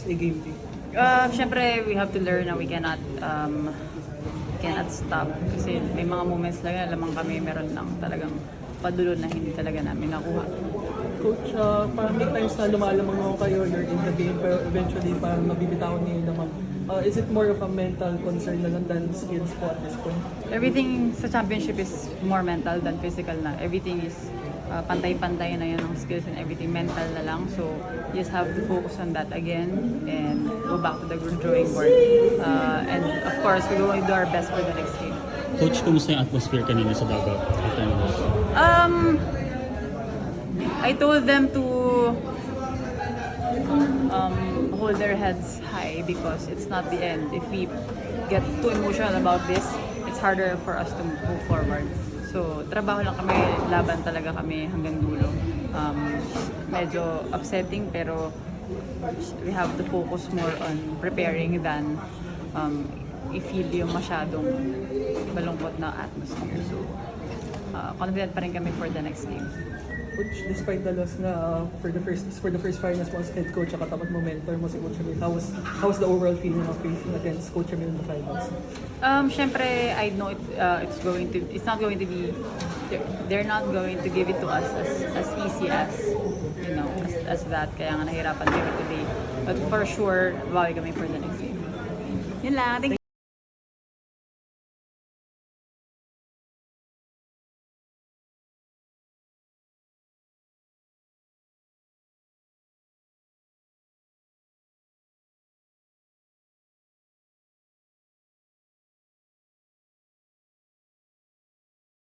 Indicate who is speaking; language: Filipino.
Speaker 1: a game day?
Speaker 2: Siyempre, we have to learn na we cannot stop. Kasi may mga moments lang lamang kami meron lang talagang padulo na hindi talaga namin nakuha.
Speaker 1: Coach, parang may times na lumalamang ako kayo, you're in the game, pero eventually parang mabibitawan niyo yung lamang. Is it more of a mental concern na lang than skills po at this point?
Speaker 2: Everything sa championship is more mental than physical na. Everything is pantay-pantay na yun ang skills and everything mental na lang. So, you just have to focus on that again and go back to the drawing board. And of course, we're going to do our best for the next game.
Speaker 3: Coach, kumusta yung atmosphere kanina sa Davao?
Speaker 2: I told them to hold their heads high because it's not the end. If we get too emotional about this, it's harder for us to move forward. So, trabaho lang kami, laban talaga kami hanggang dulo. Medyo upsetting pero we have to focus more on preparing than i-feel yung masyadong malungkot na atmosphere. So, confident pa rin kami for the next game.
Speaker 1: Coach, despite the loss na for the first finals mo as head coach at katapat mo mentor mo si Coach Emil, how was the overall feeling of facing against Coach Emil in the finals?
Speaker 2: Syempre, I know it's not going to be, they're not going to give it to us as easy as, you know, as that. Kaya nga nahirapan kami today. But for sure, bawi kami for the next game. Yun lang. Thank you.